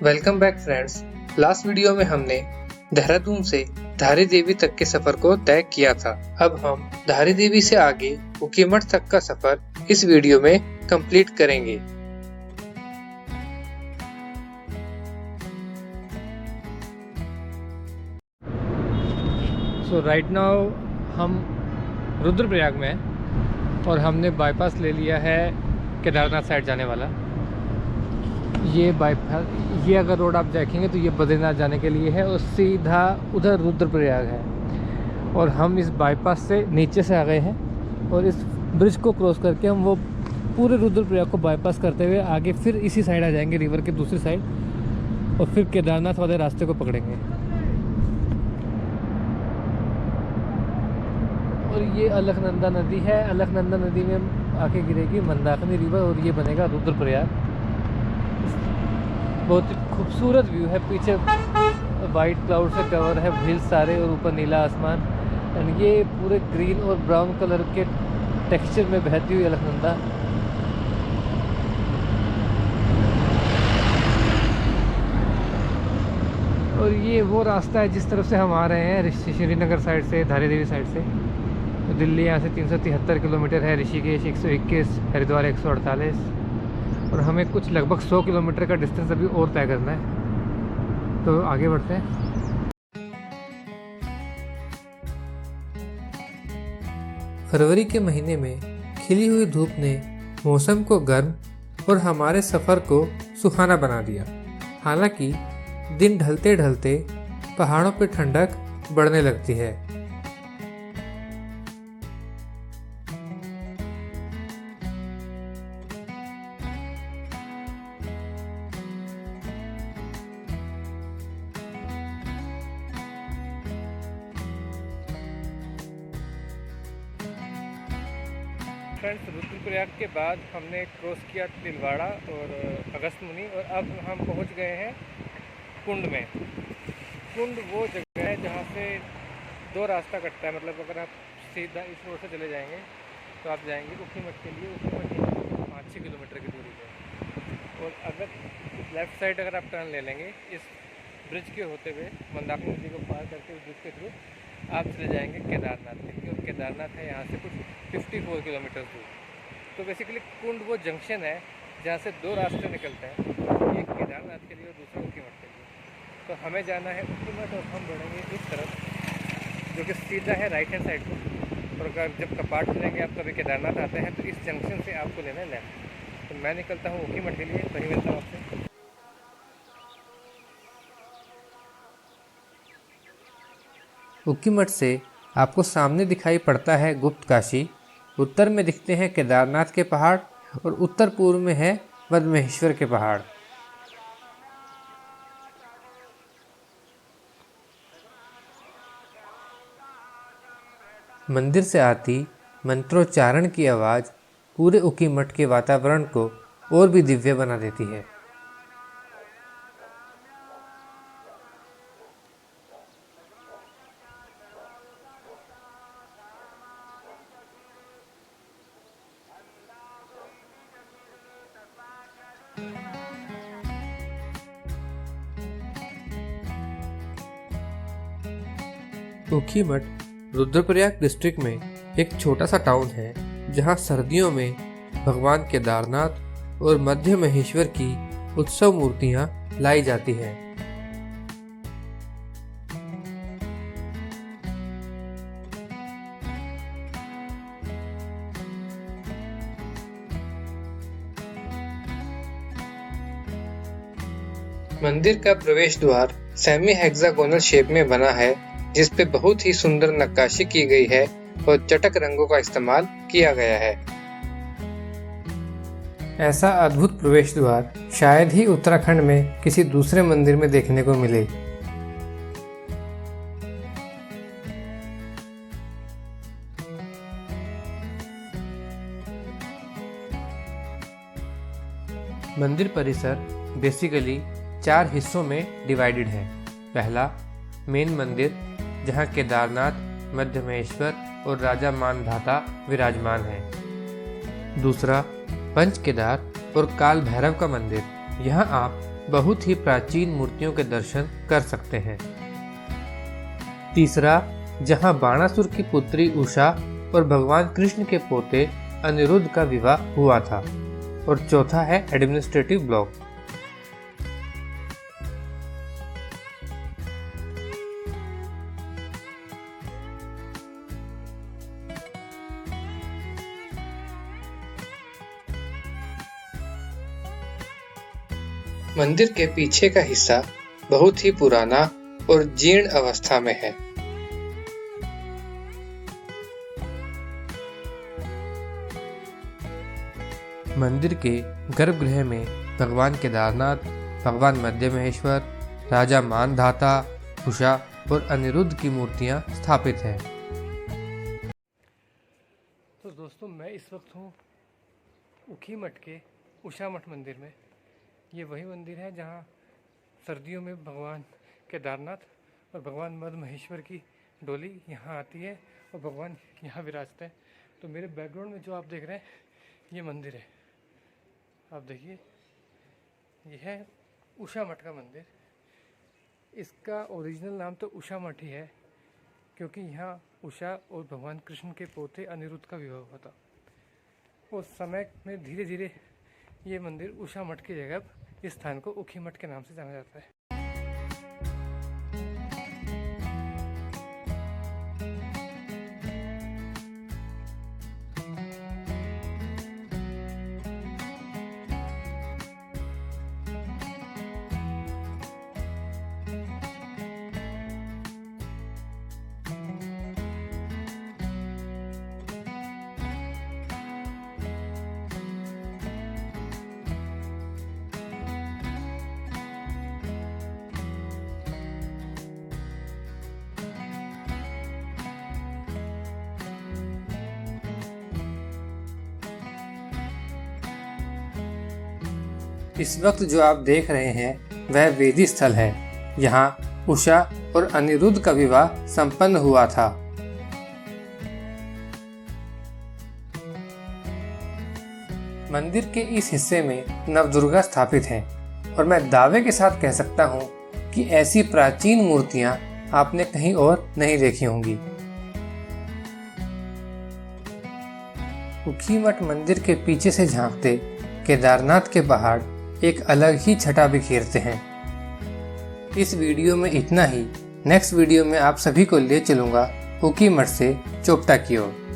Welcome back friends. Last video में हमने देहरादून से धारी देवी तक के सफर को तय किया था। अब हम धारी देवी से आगे ऊखीमठ तक का सफर इस वीडियो में कंप्लीट करेंगे। सो राइट नाउ हम रुद्रप्रयाग में हैं और हमने बाईपास ले लिया है केदारनाथ साइड जाने वाला। ये बाईपास, ये अगर रोड आप देखेंगे तो ये बद्रीनाथ जाने के लिए है और सीधा उधर रुद्रप्रयाग है। और हम इस बाईपास से नीचे से आ गए हैं और इस ब्रिज को क्रॉस करके हम वो पूरे रुद्रप्रयाग को बाईपास करते हुए आगे फिर इसी साइड आ जाएंगे, रिवर के दूसरी साइड, और फिर केदारनाथ वाले रास्ते को पकड़ेंगे। और ये अलकनंदा नदी है। अलकनंदा नदी में आके गिरेगी मंदाकिनी रिवर और ये बनेगा रुद्रप्रयाग। बहुत ही खूबसूरत व्यू है। पीछे वाइट क्लाउड से कवर है हिल सारे और ऊपर नीला आसमान। एंड ये पूरे ग्रीन और ब्राउन कलर के टेक्सचर में बहती हुई अलकनंदा। और ये वो रास्ता है जिस तरफ से हम आ रहे हैं, श्रीनगर साइड से, धारी देवी साइड से। तो दिल्ली यहाँ से 373 किलोमीटर है, ऋषिकेश 121, हरिद्वार 148, और हमें कुछ लगभग 100 किलोमीटर का डिस्टेंस अभी और तय करना है। तो आगे बढ़ते हैं। फरवरी के महीने में खिली हुई धूप ने मौसम को गर्म और हमारे सफ़र को सुहाना बना दिया। हालांकि दिन ढलते ढलते पहाड़ों पर ठंडक बढ़ने लगती है। फ्रेंड्स, रुद्रप्रयाग के बाद हमने क्रॉस किया तिलवाड़ा और अगस्त्यमुनि और अब हम पहुंच गए हैं कुंड में। कुंड वो जगह है जहां से दो रास्ता कटता है। मतलब अगर आप सीधा इस रोड से चले जाएंगे तो आप जाएंगे ऊखीमठ के लिए। ऊखीमठ 5-6 किलोमीटर की दूरी पे। और अगर लेफ़्ट साइड अगर आप टर्न ले लेंगे इस ब्रिज के होते हुए, मंदाकिनी नदी को पार करके उस ब्रिज के थ्रू आप चले जाएंगे केदारनाथ के लिए। और केदारनाथ है यहाँ से कुछ 54 किलोमीटर दूर। तो बेसिकली कुंड वो जंक्शन है जहाँ से दो रास्ते निकलते हैं, एक केदारनाथ के लिए और दूसरा ऊखीमठ के लिए। तो हमें जाना है ऊखीमठ और हम बढ़ेंगे इस तरफ जो कि सीधा है राइट हैंड साइड को। और अगर जब कपाट खुलेंगे आप कभी केदारनाथ आते हैं तो इस जंक्शन से आपको लेना है लेफ्ट। तो मैं निकलता हूँ ऊखीमठ के लिए, वहीं मिलता हूँ आपसे। ऊखीमठ से आपको सामने दिखाई पड़ता है गुप्त काशी, उत्तर में दिखते हैं केदारनाथ के पहाड़ और उत्तर पूर्व में है मद्महेश्वर के पहाड़। मंदिर से आती मंत्रोच्चारण की आवाज़ पूरे ऊखीमठ के वातावरण को और भी दिव्य बना देती है। ऊखीमठ रुद्रप्रयाग डिस्ट्रिक्ट में एक छोटा सा टाउन है जहां सर्दियों में भगवान केदारनाथ और मध्य महेश्वर की उत्सव मूर्तियां लाई जाती हैं। मंदिर का प्रवेश द्वार सेमी हेक्सागोनल शेप में बना है, जिस पे बहुत ही सुंदर नक्काशी की गई है और चटक रंगों का इस्तेमाल किया गया है। ऐसा अद्भुत प्रवेश द्वार शायद ही उत्तराखंड में किसी दूसरे मंदिर में देखने को मिले। मंदिर परिसर बेसिकली 4 हिस्सों में डिवाइडेड है। पहला मेन मंदिर जहां केदारनाथ, मध्यमहेश्वर और राजा मानधाता विराजमान हैं। दूसरा पंच केदार और काल भैरव का मंदिर। यहाँ आप बहुत ही प्राचीन मूर्तियों के दर्शन कर सकते हैं। तीसरा, जहां बाणासुर की पुत्री उषा और भगवान कृष्ण के पोते अनिरुद्ध का विवाह हुआ था। और चौथा है एडमिनिस्ट्रेटिव ब्लॉक। मंदिर के पीछे का हिस्सा बहुत ही पुराना और जीर्ण अवस्था में है। मंदिर के गर्भगृह में भगवान केदारनाथ, भगवान मध्य महेश्वर, राजा मानधाता, उषा और अनिरुद्ध की मूर्तियां स्थापित हैं। तो दोस्तों, मैं इस वक्त हूँ ऊखीमठ के उषा मठ मंदिर में। ये वही मंदिर है जहाँ सर्दियों में भगवान केदारनाथ और भगवान मध्य महेश्वर की डोली यहाँ आती है और भगवान यहाँ विराजते हैं। तो मेरे बैकग्राउंड में जो आप देख रहे हैं, ये मंदिर है। आप देखिए, यह है उषा मठ का मंदिर। इसका ओरिजिनल नाम तो उषा मठ ही है, क्योंकि यहाँ उषा और भगवान कृष्ण के पोते अनिरुद्ध का विवाह हुआ था। उस समय में धीरे धीरे ये मंदिर उषा मठ की जगह इस स्थान को ऊखीमठ के नाम से जाना जाता है। इस वक्त जो आप देख रहे हैं वह वेदी स्थल है। यहाँ उषा और अनिरुद्ध का विवाह संपन्न हुआ था। मंदिर के इस हिस्से में नवदुर्गा स्थापित हैं और मैं दावे के साथ कह सकता हूँ कि ऐसी प्राचीन मूर्तियाँ आपने कहीं और नहीं देखी होंगी। ऊखीमठ मंदिर के पीछे से झांकते केदारनाथ के पहाड़ एक अलग ही छटा बिखेरते हैं। इस वीडियो में इतना ही। नेक्स्ट वीडियो में आप सभी को ले चलूंगा ऊखीमठ से चोपटा की ओर।